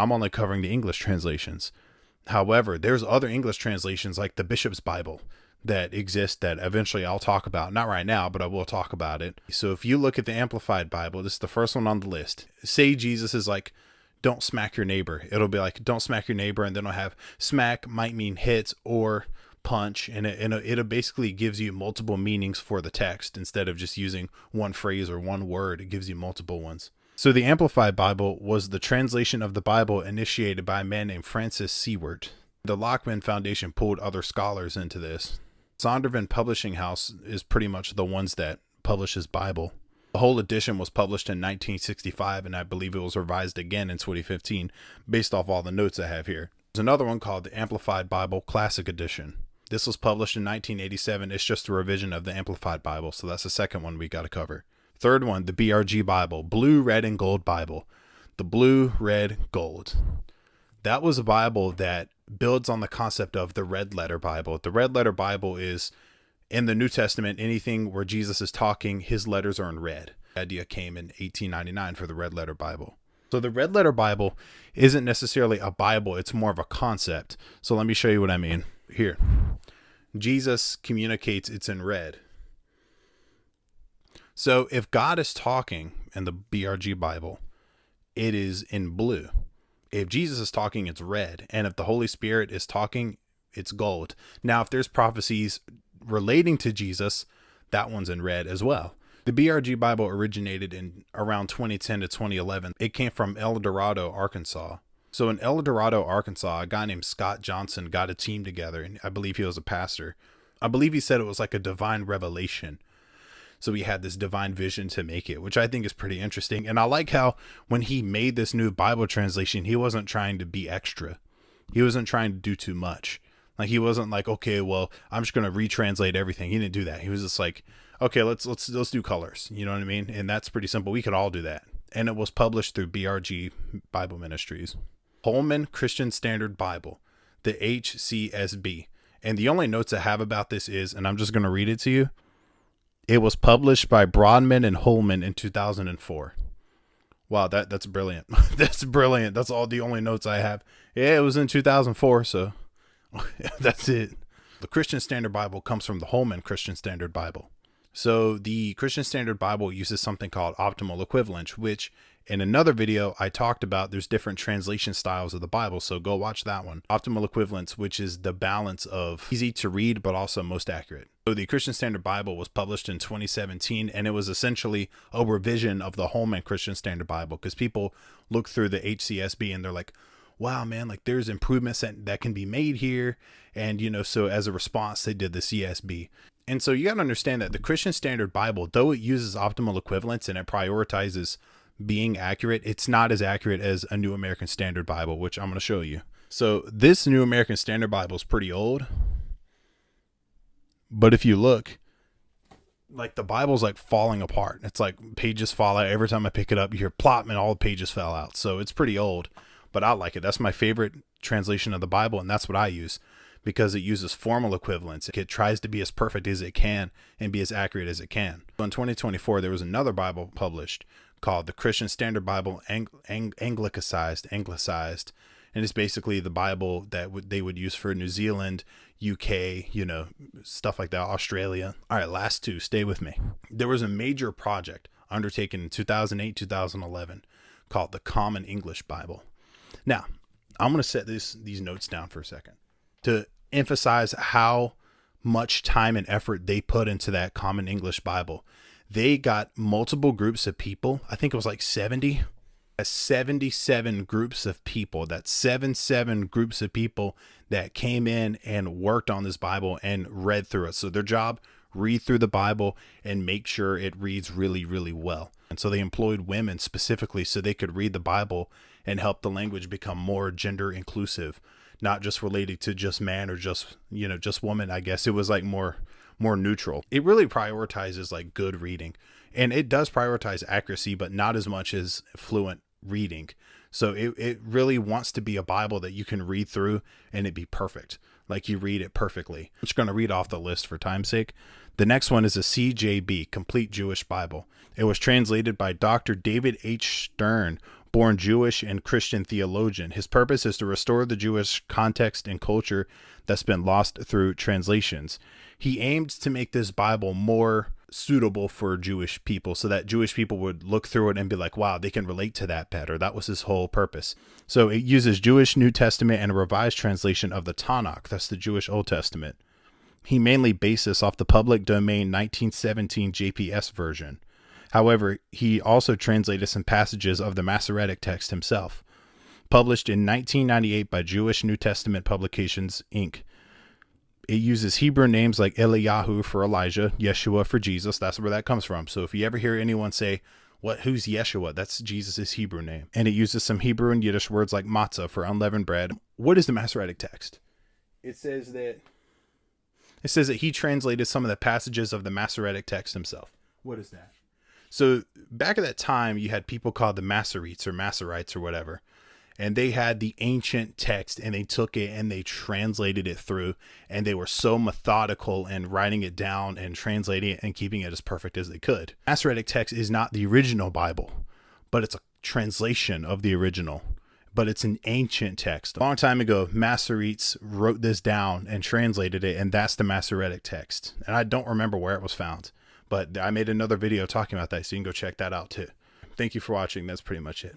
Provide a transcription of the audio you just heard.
I'm only covering the English translations. However, there's other English translations like the Bishop's Bible that exist that eventually I'll talk about. Not right now, but I will talk about it. So if you look at the Amplified Bible, this is the first one on the list. Say Jesus is like, don't smack your neighbor. It'll be like, don't smack your neighbor. And then it'll have smack might mean hit or punch. And it basically gives you multiple meanings for the text. Instead of just using one phrase or one word, it gives you multiple ones. So the Amplified Bible was the translation of the Bible initiated by a man named Francis Seward. The Lockman Foundation pulled other scholars into this. Zondervan Publishing House is pretty much the ones that publish his Bible. The whole edition was published in 1965, and I believe it was revised again in 2015, based off all the notes I have here. There's another one called the Amplified Bible Classic Edition. This was published in 1987. It's just a revision of the Amplified Bible, so that's the second one we got to cover. Third one, the BRG Bible, Blue, Red, and Gold Bible. The Blue, Red, Gold. That was a Bible that builds on the concept of the Red Letter Bible. The Red Letter Bible is, in the New Testament, anything where Jesus is talking, his letters are in red. The idea came in 1899 for the Red Letter Bible. So the Red Letter Bible isn't necessarily a Bible, it's more of a concept. So let me show you what I mean. Here, Jesus communicates, it's in red. So if God is talking in the BRG Bible, it is in blue. If Jesus is talking, it's red. And if the Holy Spirit is talking, it's gold. Now, if there's prophecies relating to Jesus, that one's in red as well. The BRG Bible originated in around 2010 to 2011. It came from El Dorado, Arkansas. So in El Dorado, Arkansas, a guy named Scott Johnson got a team together, and I believe he was a pastor. I believe he said it was like a divine revelation. So he had this divine vision to make it, which I think is pretty interesting. And I like how when he made this new Bible translation, he wasn't trying to be extra. He wasn't trying to do too much. Like, he wasn't like, okay, well, I'm just going to retranslate everything. He didn't do that. He was just like, okay, let's do colors. You know what I mean? And that's pretty simple. We could all do that. And it was published through BRG Bible Ministries. Holman Christian Standard Bible, the HCSB. And the only notes I have about this is, and I'm just going to read it to you. It was published by Broadman and Holman in 2004. Wow, that's brilliant. That's brilliant. That's all the only notes I have. Yeah, it was in 2004, so that's it. The Christian Standard Bible comes from the Holman Christian Standard Bible. So the Christian Standard Bible uses something called optimal equivalence, which in another video I talked about. There's different translation styles of the Bible, so go watch that one. Optimal equivalence, which is the balance of easy to read but also most accurate. So the Christian Standard Bible was published in 2017, and it was essentially a revision of the Holman Christian Standard Bible, because people look through the HCSB and they're like, wow, man, like there's improvements that can be made here. And, so as a response, they did the CSB. And so you got to understand that the Christian Standard Bible, though it uses optimal equivalence and it prioritizes being accurate, it's not as accurate as a New American Standard Bible, which I'm going to show you. So this New American Standard Bible is pretty old. But if you look, like the Bible's like falling apart. It's like pages fall out. Every time I pick it up, you hear plop and all the pages fell out. So it's pretty old, but I like it. That's my favorite translation of the Bible, and that's what I use, because it uses formal equivalence. It tries to be as perfect as it can and be as accurate as it can. So in 2024, there was another Bible published called the Christian Standard Bible Anglicized. And it's basically the Bible that they would use for New Zealand, UK, stuff like that, Australia. All right, last two, stay with me. There was a major project undertaken in 2008, 2011 called the Common English Bible. Now, I'm going to set these notes down for a second to emphasize how much time and effort they put into that Common English Bible. They got multiple groups of people. I think it was like 77 groups of people. That's 77 groups of people that came in and worked on this Bible and read through it. So their job, read through the Bible and make sure it reads really, really well. And so they employed women specifically so they could read the Bible and help the language become more gender inclusive, not just related to just man or just woman. I guess it was like more neutral. It really prioritizes like good reading, and it does prioritize accuracy, but not as much as fluent reading. So it really wants to be a Bible that you can read through and it be perfect. Like you read it perfectly. I'm just going to read off the list for time's sake. The next one is a CJB, Complete Jewish Bible. It was translated by Dr. David H. Stern, born Jewish and Christian theologian. His purpose is to restore the Jewish context and culture that's been lost through translations. He aimed to make this Bible more suitable for Jewish people so that Jewish people would look through it and be like, wow, they can relate to that better. That was his whole purpose. So it uses Jewish New Testament and a revised translation of the Tanakh. That's the Jewish Old Testament. He mainly based this off the public domain 1917 JPS version. However, he also translated some passages of the Masoretic text himself. Published in 1998 by Jewish New Testament Publications, Inc. It uses Hebrew names like Eliyahu for Elijah, Yeshua for Jesus. That's where that comes from. So if you ever hear anyone say, who's Yeshua? That's Jesus' Hebrew name. And it uses some Hebrew and Yiddish words like matzah for unleavened bread. What is the Masoretic text? It says that he translated some of the passages of the Masoretic text himself. What is that? So back at that time, you had people called the Masoretes or Masoretes or whatever. And they had the ancient text and they took it and they translated it through, and they were so methodical in writing it down and translating it and keeping it as perfect as they could. Masoretic text is not the original Bible, but it's a translation of the original, but it's an ancient text. A long time ago, Masoretes wrote this down and translated it, and that's the Masoretic text. And I don't remember where it was found, but I made another video talking about that, so you can go check that out too. Thank you for watching. That's pretty much it.